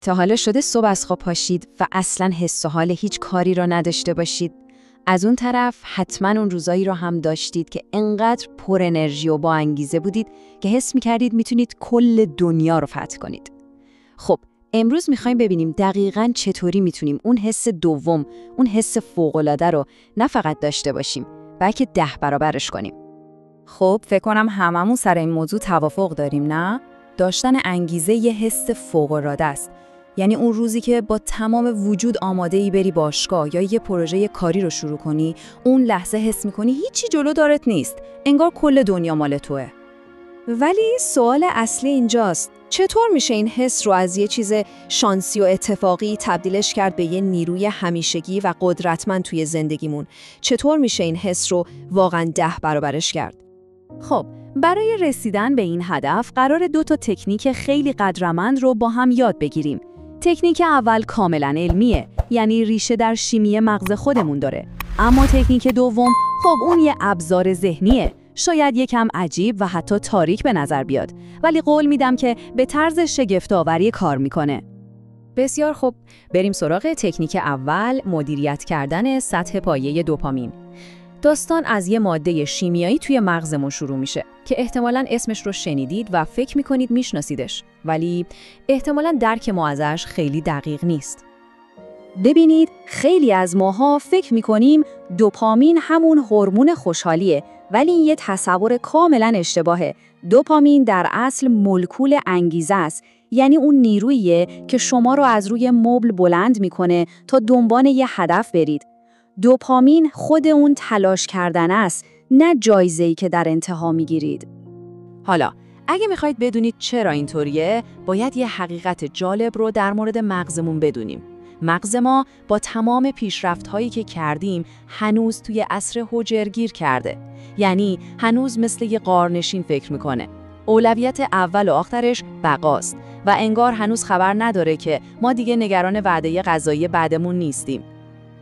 تا حالا شده صبح از خواب پاشید و اصلاً حس و حال هیچ کاری را نداشته باشید؟ از اون طرف حتما اون روزایی رو هم داشتید که انقدر پر انرژی و با انگیزه بودید که حس می‌کردید میتونید کل دنیا رو فتح کنید. خب امروز می‌خوایم ببینیم دقیقاً چطوری میتونیم اون حس دوم، اون حس فوق‌العاده رو نه فقط داشته باشیم، بلکه 10 برابرش کنیم. خب فکر کنم هممون سر این موضوع توافق داریم، نه؟ داشتن انگیزه یه حس فوق‌العاده است. یعنی اون روزی که با تمام وجود آماده‌ای بری باشگاه یا یه پروژه کاری رو شروع کنی، اون لحظه حس می‌کنی هیچی جلو دارت نیست. انگار کل دنیا مال توئه. ولی سوال اصلی اینجاست، چطور میشه این حس رو از یه چیز شانسی و اتفاقی تبدیلش کرد به یه نیروی همیشگی و قدرتمند توی زندگیمون؟ چطور میشه این حس رو واقعاً 10 برابرش کرد؟ خب برای رسیدن به این هدف قرار 2 تکنیک خیلی قدرمند رو با هم یاد بگیریم. تکنیک اول کاملا علمیه، یعنی ریشه در شیمی مغز خودمون داره. اما تکنیک دوم خب اون یه ابزار ذهنیه. شاید یکم عجیب و حتی تاریک به نظر بیاد، ولی قول میدم که به طرز شگفت‌آوری کار میکنه. بسیار خوب، بریم سراغ تکنیک اول، مدیریت کردن سطح پایه دوپامین. داستان از یه ماده شیمیایی توی مغزمون شروع میشه که احتمالاً اسمش رو شنیدید و فکر میکنید میشناسیدش، ولی احتمالاً درک ما ازش خیلی دقیق نیست. ببینید، خیلی از ماها فکر میکنیم دوپامین همون هورمون خوشحالیه، ولی این یه تصور کاملا اشتباهه. دوپامین در اصل مولکول انگیزه است، یعنی اون نیروییه که شما رو از روی مبل بلند میکنه تا دنبال یه هدف برید. دوپامین خود اون تلاش کردن است، نه جایزه‌ای که در انتها میگیرید. حالا اگه میخواید بدونید چرا اینطوریه، باید یه حقیقت جالب رو در مورد مغزمون بدونیم. مغز ما با تمام پیشرفت‌هایی که کردیم هنوز توی عصر هوجر گیر کرده. یعنی هنوز مثل یه غارنشین فکر میکنه. اولویت اول و آخرش بقاست و انگار هنوز خبر نداره که ما دیگه نگران وعده غذایی بعدمون نیستیم.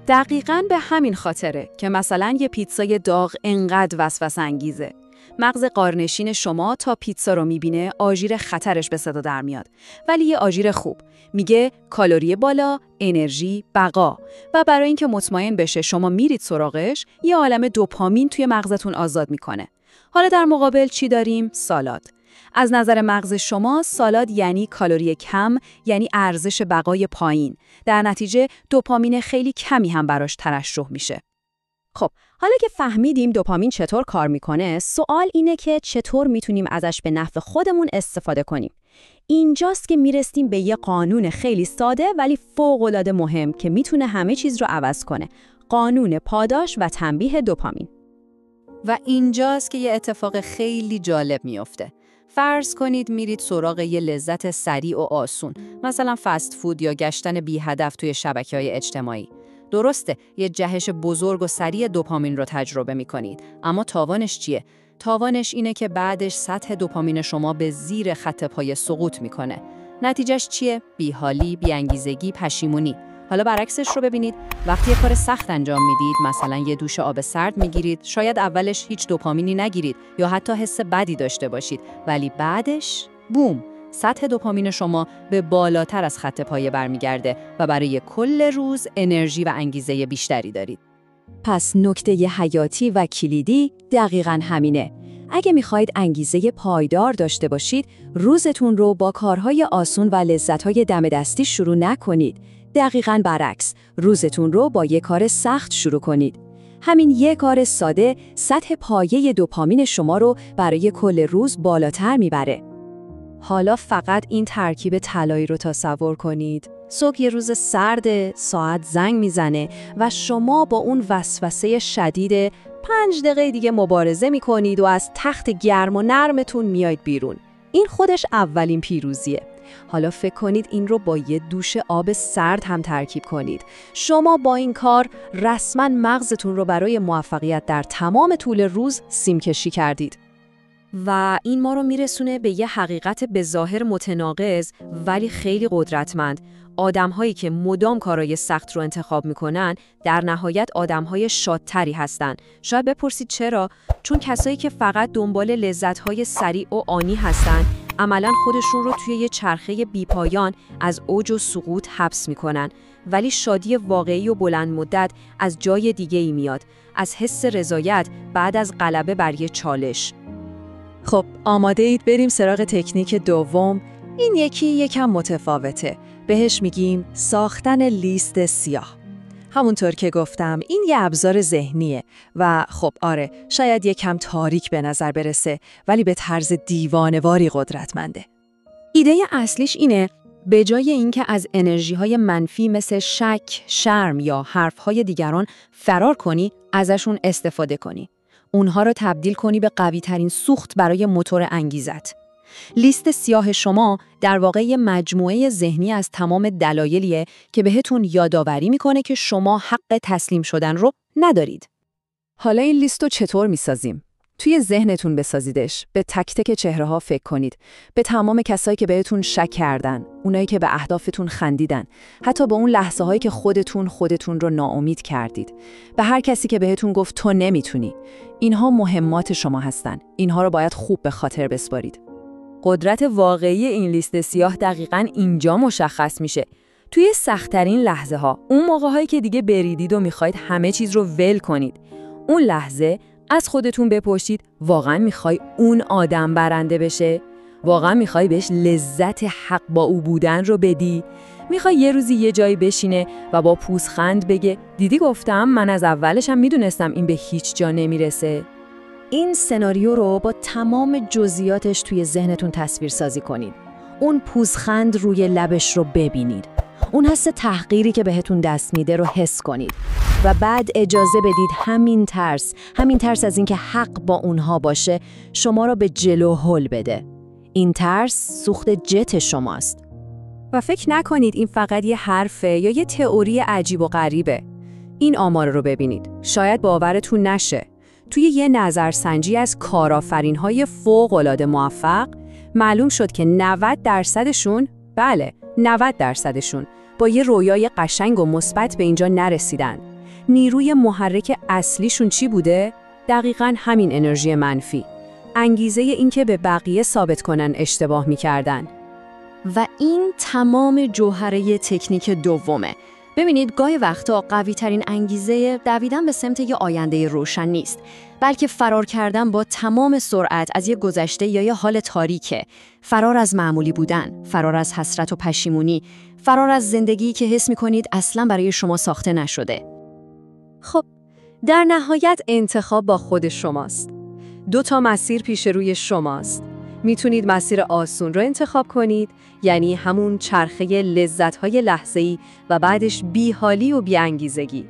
دقیقاً به همین خاطره که مثلا یه پیتزای داغ انقدر وسوسه انگیزه. مغز غارنشین شما تا پیتزا رو میبینه آژیر خطرش به صدا در میاد، ولی یه آژیر خوب. میگه کالری بالا، انرژی، بقا. و برای اینکه مطمئن بشه شما میرید سراغش، یه عالمه دوپامین توی مغزتون آزاد میکنه. حالا در مقابل چی داریم؟ سالاد. از نظر مغز شما سالاد یعنی کالری کم، یعنی ارزش بقای پایین. در نتیجه دوپامین خیلی کمی هم براش ترشح میشه. خب، حالا که فهمیدیم دوپامین چطور کار میکنه، سوال اینه که چطور میتونیم ازش به نفع خودمون استفاده کنیم. اینجاست که میرسیم به یه قانون خیلی ساده ولی فوق‌العاده مهم که میتونه همه چیز رو عوض کنه. قانون پاداش و تنبیه دوپامین. و اینجاست که یه اتفاق خیلی جالب میفته. فرض کنید میرید سراغ یه لذت سریع و آسون، مثلا فست فود یا گشتن بی هدف توی شبکه‌های اجتماعی. درسته، یه جهش بزرگ و سریع دوپامین رو تجربه می‌کنید، اما تاوانش چیه؟ تاوانش اینه که بعدش سطح دوپامین شما به زیر خط پای سقوط می‌کنه. نتیجهش چیه؟ بی‌حالی، بی‌انگیزگی، پشیمونی. حالا برعکسش رو ببینید، وقتی یه کار سخت انجام میدید، مثلا یه دوش آب سرد میگیرید، شاید اولش هیچ دوپامینی نگیرید یا حتی حس بدی داشته باشید، ولی بعدش بوم، سطح دوپامین شما به بالاتر از خط پایه برمیگرده و برای کل روز انرژی و انگیزه بیشتری دارید. پس نکته حیاتی و کلیدی دقیقاً همینه. اگه میخواید انگیزه پایدار داشته باشید، روزتون رو با کارهای آسون و لذت‌های دم دستی شروع نکنید. دقیقاً برعکس، روزتون رو با یک کار سخت شروع کنید. همین یک کار ساده سطح پایه دوپامین شما رو برای کل روز بالاتر میبره. حالا فقط این ترکیب طلایی رو تصور کنید. صبح یه روز سرد، ساعت زنگ میزنه و شما با اون وسوسه شدید 5 دقیقه دیگه مبارزه میکنید و از تخت گرم و نرمتون میاید بیرون. این خودش اولین پیروزیه. حالا فکر کنید این رو با یه دوش آب سرد هم ترکیب کنید. شما با این کار رسما مغزتون رو برای موفقیت در تمام طول روز سیمکشی کردید. و این ما رو میرسونه به یه حقیقت به ظاهر متناقض ولی خیلی قدرتمند. آدم‌هایی که مدام کارهای سخت رو انتخاب میکنن در نهایت آدم‌های شادتری هستن. شاید بپرسید چرا؟ چون کسایی که فقط دنبال لذت‌های سریع و آنی هستن عملاً خودشون رو توی یه چرخه بیپایان از اوج و سقوط حبس میکنن، ولی شادی واقعی و بلند مدت از جای دیگه‌ای میاد، از حس رضایت بعد از غلبه بر یه چالش. خب آماده اید بریم سراغ تکنیک دوم؟ این یکم متفاوته. بهش میگیم ساختن لیست سیاه. همونطور که گفتم این یه ابزار ذهنیه و خب آره شاید یکم تاریک به نظر برسه ولی به طرز دیوانه‌واری قدرتمنده. ایده اصلیش اینه به جای اینکه از انرژی‌های منفی مثل شک، شرم یا حرف‌های دیگران فرار کنی، ازشون استفاده کنی. اونها رو تبدیل کنی به قوی‌ترین سوخت برای موتور انگیزت. لیست سیاه شما در واقع یه مجموعه ذهنی از تمام دلایلیه که بهتون یادآوری میکنه که شما حق تسلیم شدن رو ندارید. حالا این لیست رو چطور میسازیم؟ توی ذهنتون بسازیدش، به تک تک چهره‌ها فکر کنید، به تمام کسایی که بهتون شک کردن، اونایی که به اهدافتون خندیدن، حتی به اون لحظه‌هایی که خودتون رو ناامید کردید، به هر کسی که بهتون گفت تو نمیتونی. اینها مهمات شما هستن. اینها رو باید خوب به خاطر بسپارید. قدرت واقعی این لیست سیاه دقیقاً اینجا مشخص میشه. توی سخت‌ترین لحظه‌ها، اون موقع‌هایی که دیگه بریدید و میخواید همه چیز رو ول کنید، اون لحظه از خودتون بپرسید واقعاً میخوای اون آدم برنده بشه؟ واقعاً میخوای بهش لذت حق با او بودن رو بدی؟ میخوای یه روزی یه جایی بشینه و با پوزخند بگه دیدی گفتم من از اولشم میدونستم این به هیچ جا نمیرسه؟ این سناریو رو با تمام جزئیاتش توی ذهنتون تصویر سازی کنید. اون پوزخند روی لبش رو ببینید. اون حس تحقیری که بهتون دست میده رو حس کنید. و بعد اجازه بدید همین ترس از اینکه حق با اونها باشه شما رو به جلو هل بده. این ترس سوخت جت شماست. و فکر نکنید این فقط یه حرفه یا یه تئوری عجیب و غریبه. این آمار رو ببینید. شاید باورتون نشه. توی یه نظرسنجی از کارآفرین‌های فوق‌العاده موفق معلوم شد که 90%شون، بله 90%شون با یه رویای قشنگ و مثبت به اینجا نرسیدن. نیروی محرک اصلیشون چی بوده؟ دقیقاً همین انرژی منفی. انگیزه این که به بقیه ثابت کنن اشتباه می‌کردن. و این تمام جوهره تکنیک دومه. ببینید گاهی وقتا قوی‌ترین انگیزه دویدن به سمت یه آینده روشن نیست، بلکه فرار کردن با تمام سرعت از یه گذشته یا یه حال تاریکه. فرار از معمولی بودن، فرار از حسرت و پشیمونی، فرار از زندگی که حس می‌کنید اصلاً برای شما ساخته نشده. خب در نهایت انتخاب با خود شماست. 2 مسیر پیش روی شماست. میتونید مسیر آسون رو انتخاب کنید، یعنی همون چرخه لذت‌های لحظه‌ای و بعدش بی‌حالی و بی‌انگیزگی.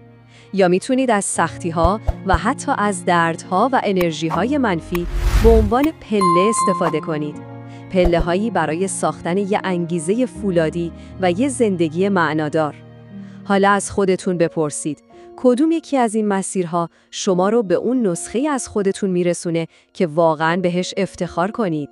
یا میتونید از سختی‌ها و حتی از دردها و انرژی‌های منفی به عنوان پله استفاده کنید. پله‌هایی برای ساختن یه انگیزه فولادی و یه زندگی معنادار. حالا از خودتون بپرسید کدوم یکی از این مسیرها شما رو به اون نسخه از خودتون میرسونه که واقعاً بهش افتخار کنید؟